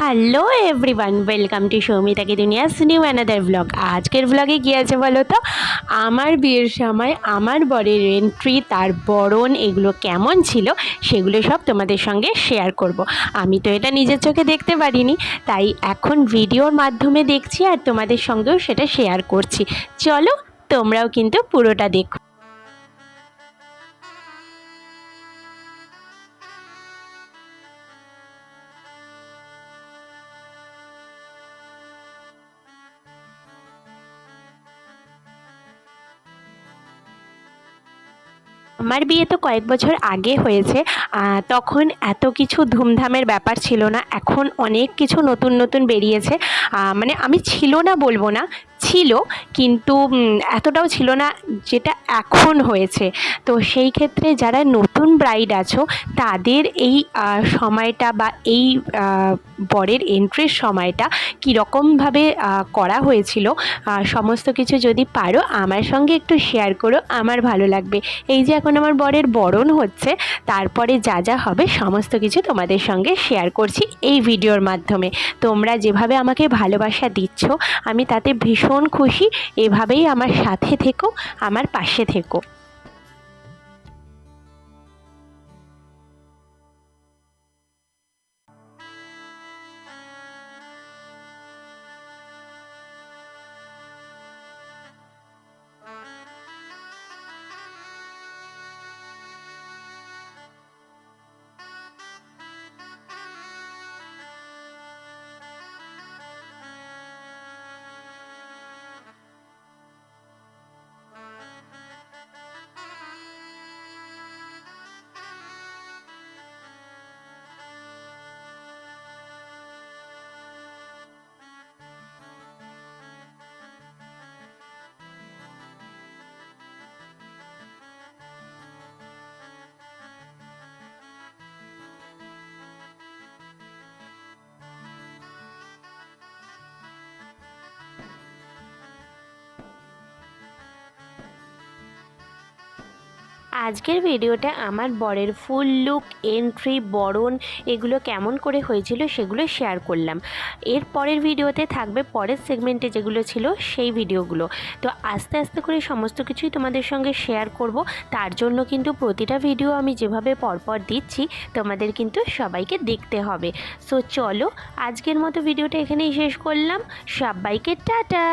Hello everyone, welcome to Soumita কি দুনিয়াস new another blog. আজকের ব্লগে কী আছে বলো তো? আমার বিয়ের সময় আমার বরের এন্ট্রি, তার বরণ, এগুলো কেমন ছিল সেগুলো সব তোমাদের সঙ্গে শেয়ার করব। আমি তো এটা নিজের চোখে দেখতে পারিনি, তাই এখন ভিডিওর মাধ্যমে দেখছি আর তোমাদের সঙ্গেও সেটা শেয়ার করছি। চলো তোমরাও কিন্তু পুরোটা দেখো। আমার বিয়ে তো কয়েক বছর আগে হয়েছে। তখন এত কিছু ধুমধামের ব্যাপার ছিল না, এখন অনেক কিছু নতুন নতুন বেরিয়েছে। মানে আমি ছিল না বলবো না, ছিল, কিন্তু এতটাও ছিল না যেটা এখন হয়েছে। তো সেই ক্ষেত্রে যারা নতুন ব্রাইড আছো তাদের এই সময়টা বা এই বরের এন্ট্রির সময়টা কীরকমভাবে করা হয়েছিল, সমস্ত কিছু যদি পারো আমার সঙ্গে একটু শেয়ার করো, আমার ভালো লাগবে। এই যে এখন আমার বরের বরণ হচ্ছে, তারপরে যা যা হবে সমস্ত কিছু তোমাদের সঙ্গে শেয়ার করছি এই ভিডিওর মাধ্যমে। তোমরা যেভাবে আমাকে ভালোবাসা দিচ্ছ আমি তাতে ভীষণ খুশি। এভাবেই আমার সাথে থেকো, আমার পাশে থেকো। আজকের ভিডিওটা আমার বরের ফুল লুক, এন্ট্রি, বরণ এগুলো কেমন করে হয়েছিল সেগুলো শেয়ার করলাম। এর পরের ভিডিওতে থাকবে পরের সেগমেন্টে যেগুলো ছিল সেই ভিডিওগুলো। তো আস্তে আস্তে করে সমস্ত কিছুই তোমাদের সঙ্গে শেয়ার করব। তার জন্য কিন্তু প্রতিটা ভিডিও আমি যেভাবে পরপর দিচ্ছি তোমাদের কিন্তু সবাইকে দেখতে হবে। সো চলো আজকের মতো ভিডিওটা এখানেই শেষ করলাম। সবাইকে টাটা।